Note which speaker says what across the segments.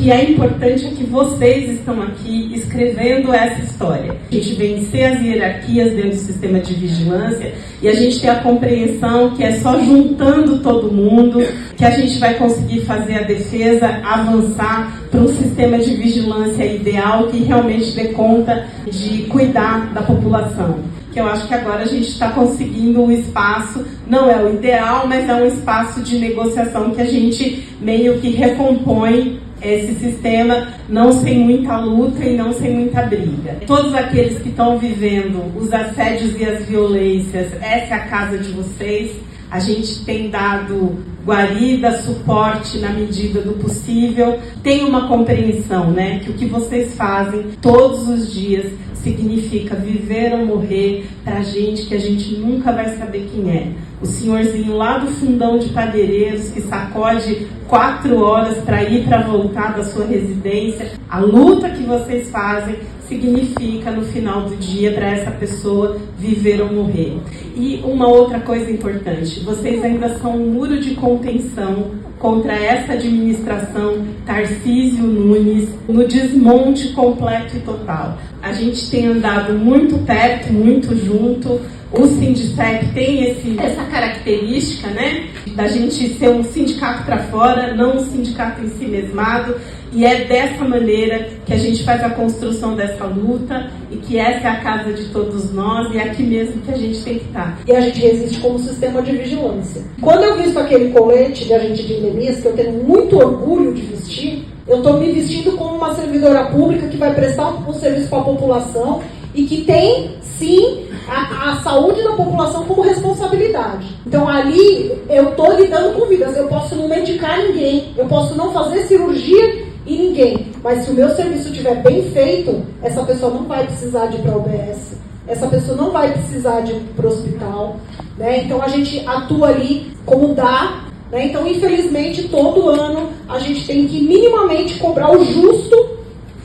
Speaker 1: que é importante é que vocês estão aqui escrevendo essa história. A gente vencer as hierarquias dentro do sistema de vigilância e a gente ter a compreensão que é só juntando todo mundo que a gente vai conseguir fazer a defesa avançar para um sistema de vigilância ideal que realmente dê conta de cuidar da população. Que eu acho que agora a gente está conseguindo um espaço, não é o ideal, mas é um espaço de negociação que a gente meio que recompõe esse sistema, não sem muita luta e não sem muita briga. Todos aqueles que estão vivendo os assédios e as violências, essa é a casa de vocês. A gente tem dado guarida, suporte na medida do possível. Tem uma compreensão, né, que o que vocês fazem todos os dias significa viver ou morrer pra gente que a gente nunca vai saber quem é. O senhorzinho lá do fundão de Padeireiros que sacode 4 horas para ir para voltar da sua residência. A luta que vocês fazem significa no final do dia para essa pessoa viver ou morrer. E uma outra coisa importante, vocês ainda são um muro de contenção contra essa administração Tarcísio Nunes no desmonte completo e total. A gente tem andado muito perto, muito junto. O Sindicep tem essa característica, né, da gente ser um sindicato para fora, não um sindicato em si mesmado, e é dessa maneira que a gente faz a construção dessa luta e que essa é a casa de todos nós e é aqui mesmo que a gente tem que estar.
Speaker 2: E a gente resiste como sistema de vigilância. Quando eu visto aquele colete de agente de endemias, que eu tenho muito orgulho de vestir, eu estou me vestindo como uma servidora pública que vai prestar um serviço para a população e que tem, sim, a saúde da população como responsabilidade. Então ali eu estou lidando com vidas, eu posso não medicar ninguém, eu posso não fazer cirurgia em ninguém, mas se o meu serviço estiver bem feito, essa pessoa não vai precisar de ir para a UBS, essa pessoa não vai precisar de ir para o hospital, né? Então a gente atua ali como dá, né? Então infelizmente todo ano a gente tem que minimamente cobrar o justo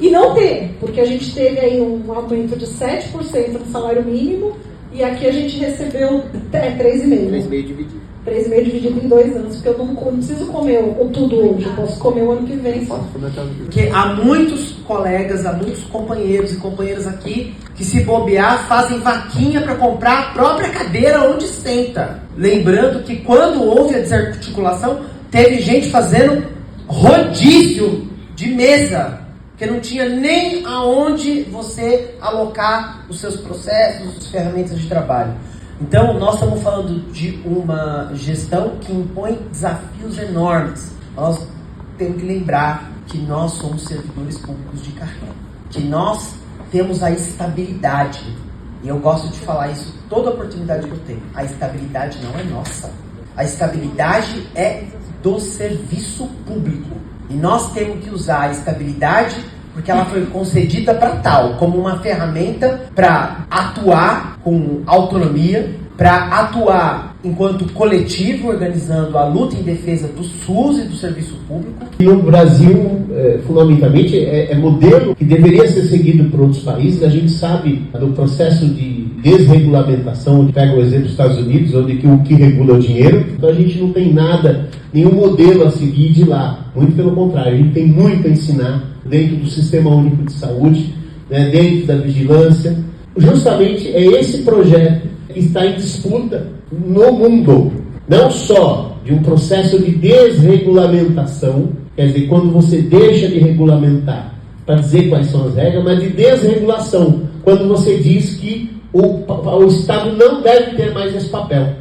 Speaker 2: e não ter, porque a gente teve aí um aumento de 7% no salário mínimo e aqui a gente recebeu 3,5%.
Speaker 3: 3,5 dividido.
Speaker 2: 3,5 dividido em 2 anos, porque eu não preciso comer o tudo hoje, eu posso comer o ano que vem.
Speaker 4: Porque há muitos colegas, há muitos companheiros e companheiras aqui que, se bobear, fazem vaquinha para comprar a própria cadeira onde senta. Lembrando que quando houve a desarticulação, teve gente fazendo rodízio de mesa, porque não tinha nem aonde você alocar os seus processos, as ferramentas de trabalho. Então, nós estamos falando de uma gestão que impõe desafios enormes. Nós temos que lembrar que nós somos servidores públicos de carreira, que nós temos a estabilidade. E eu gosto de falar isso toda oportunidade que eu tenho. A estabilidade não é nossa. A estabilidade é do serviço público. E nós temos que usar a estabilidade porque ela foi concedida para tal, como uma ferramenta para atuar com autonomia, para atuar enquanto coletivo, organizando a luta em defesa do SUS e do serviço público.
Speaker 5: E no Brasil, fundamentalmente, é modelo que deveria ser seguido por outros países. A gente sabe do processo de desregulamentação, pega o exemplo dos Estados Unidos, onde o que regula é o dinheiro. Então a gente não tem nada, nenhum modelo a seguir de lá. Muito pelo contrário, a gente tem muito a ensinar dentro do Sistema Único de Saúde, né, dentro da vigilância. Justamente é esse projeto que está em disputa no mundo, não só de um processo de desregulamentação, quer dizer, quando você deixa de regulamentar para dizer quais são as regras, mas de desregulação, quando você diz que o Estado não deve ter mais esse papel.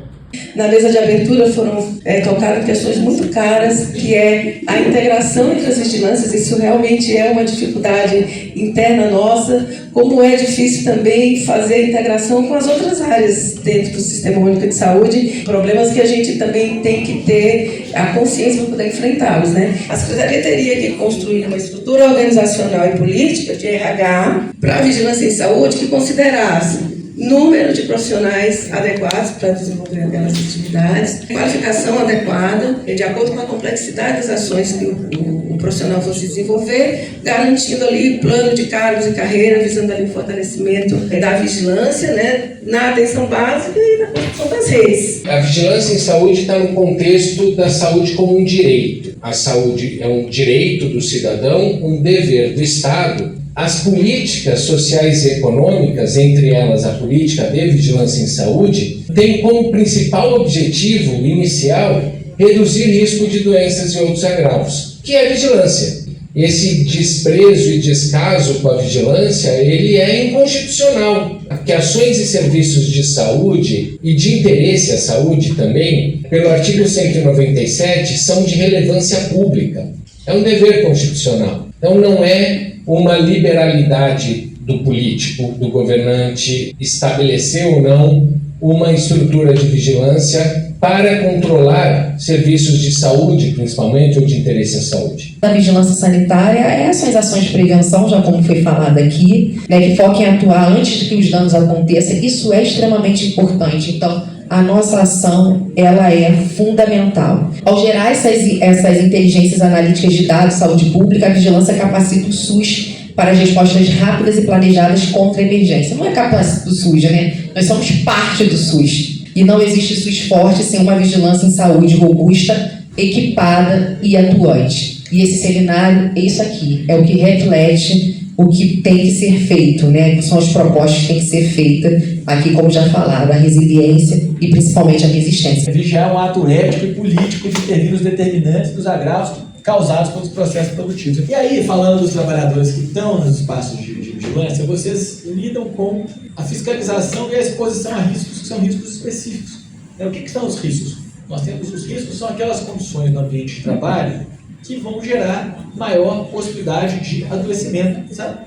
Speaker 6: Na mesa de abertura foram tocadas questões muito caras, que é a integração entre as vigilâncias. Isso realmente é uma dificuldade interna nossa, como é difícil também fazer a integração com as outras áreas dentro do Sistema Único de Saúde, problemas que a gente também tem que ter a consciência para poder enfrentá-los, né? A Secretaria teria que construir uma estrutura organizacional e política de RH para a vigilância em saúde que considerasse número de profissionais adequados para desenvolver aquelas atividades, qualificação adequada, de acordo com a complexidade das ações que o profissional fosse desenvolver, garantindo ali plano de cargos e carreira, visando ali o fortalecimento da vigilância, né, na atenção básica e na construção das redes.
Speaker 3: A vigilância em saúde está no contexto da saúde como um direito. A saúde é um direito do cidadão, um dever do Estado. As políticas sociais e econômicas, entre elas a política de vigilância em saúde, têm como principal objetivo inicial reduzir risco de doenças e outros agravos, que é a vigilância. Esse desprezo e descaso com a vigilância, ele é inconstitucional. Que ações e serviços de saúde e de interesse à saúde também, pelo artigo 197, são de relevância pública. É um dever constitucional. Então não é uma liberalidade do político, do governante, estabelecer ou não uma estrutura de vigilância para controlar serviços de saúde, principalmente, ou de interesse à saúde.
Speaker 7: A vigilância sanitária são as ações de prevenção, já como foi falado aqui, né, que focam em atuar antes de que os danos aconteçam. Isso é extremamente importante. Então, a nossa ação, ela é fundamental. Ao gerar essas inteligências analíticas de dados de saúde pública, a vigilância capacita o SUS para as respostas rápidas e planejadas contra a emergência. Não é capacita o SUS, né? Nós somos parte do SUS. E não existe SUS forte sem uma vigilância em saúde robusta, equipada e atuante. E esse seminário é isso aqui, é o que reflete o que tem que ser feito, né? Que são as propostas que têm que ser feitas, aqui como já falaram, a resiliência e principalmente a resistência.
Speaker 8: Vigiar é um ato ético e político de intervir nos determinantes dos agravos causados pelos processos produtivos. E aí, falando dos trabalhadores que estão nos espaços de vigilância, vocês lidam com a fiscalização e a exposição a riscos, que são riscos específicos. O que são os riscos? Nós temos os riscos, são aquelas condições no ambiente de trabalho que vão gerar maior possibilidade de adoecimento, sabe?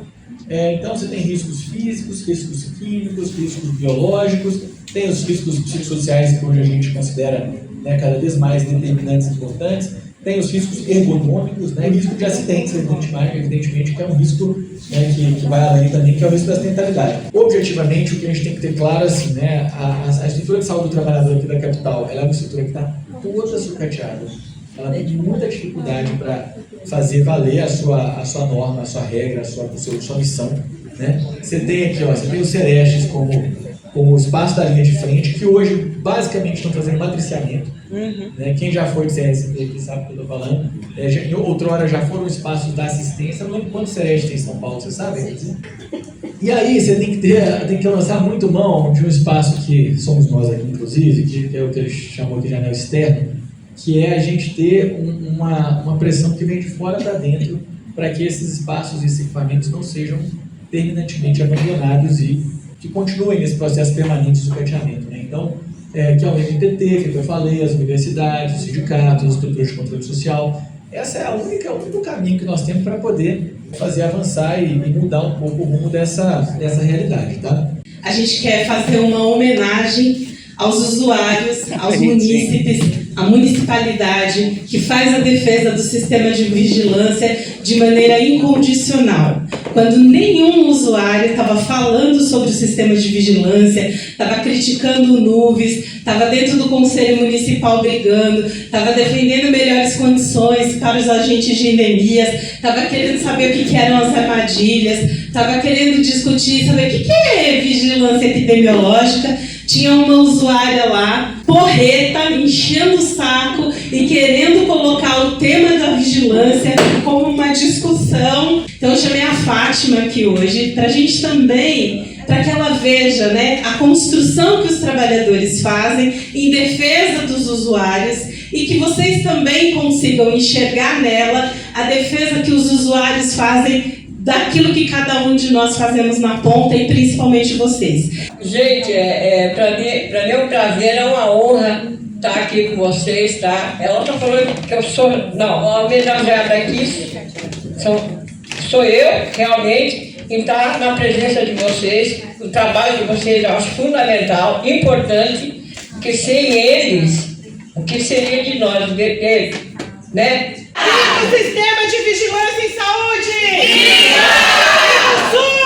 Speaker 8: Então, você tem riscos físicos, riscos químicos, riscos biológicos, tem os riscos psicossociais que hoje a gente considera, né, cada vez mais determinantes e importantes, tem os riscos ergonômicos, né, risco de acidentes, evidentemente, que é um risco, né, que vai além também, que é o risco da acidentalidade. Objetivamente, o que a gente tem que ter claro, assim, né, a estrutura de saúde do trabalhador aqui da capital, ela é uma estrutura que está toda sucateada. Ela tem muita dificuldade para fazer valer a sua norma, a sua regra, a sua missão, né? Você tem aqui, você tem os Serestes como espaço da linha de frente, que hoje basicamente estão fazendo matriciamento. Né? Quem já foi de CSP sabe o que eu estou falando. Outrora já foram espaços da assistência. Não lembro quantos Serestes tem em São Paulo, você sabe? E aí você tem que lançar muito mão de um espaço que somos nós aqui, inclusive, que é o que eles chamam de janela externa, que é a gente ter uma pressão que vem de fora para dentro, para que esses espaços e esses equipamentos não sejam terminantemente abandonados e que continuem nesse processo permanente de sucateamento, né? Então, que é o MPT, que eu falei, as universidades, os sindicatos, as estruturas de controle social. Essa é o único caminho que nós temos para poder fazer avançar e mudar um pouco o rumo dessa realidade, tá?
Speaker 1: A gente quer fazer uma homenagem aos usuários, aos munícipes, à municipalidade que faz a defesa do sistema de vigilância de maneira incondicional. Quando nenhum usuário estava falando sobre o sistema de vigilância, estava criticando o NUVES, estava dentro do Conselho Municipal brigando, estava defendendo melhores condições para os agentes de endemias, estava querendo saber o que eram as armadilhas, estava querendo discutir, saber o que é vigilância epidemiológica. Tinha uma usuária lá, porreta, enchendo o saco e querendo colocar o tema da vigilância como uma discussão. Então eu chamei a Fátima aqui hoje para a gente também, para que ela veja, né, a construção que os trabalhadores fazem em defesa dos usuários e que vocês também consigam enxergar nela a defesa que os usuários fazem daquilo que cada um de nós fazemos na ponta e principalmente vocês.
Speaker 9: Gente, para mim é um prazer, é uma honra estar aqui com vocês, tá? Ela está falando que eu sou, não, a homenageada aqui sou eu, realmente, em estar na presença de vocês. O trabalho de vocês eu acho fundamental, importante, porque sem eles, o que seria de nós, né?
Speaker 1: O sistema de vigilância em saúde!
Speaker 9: Viva!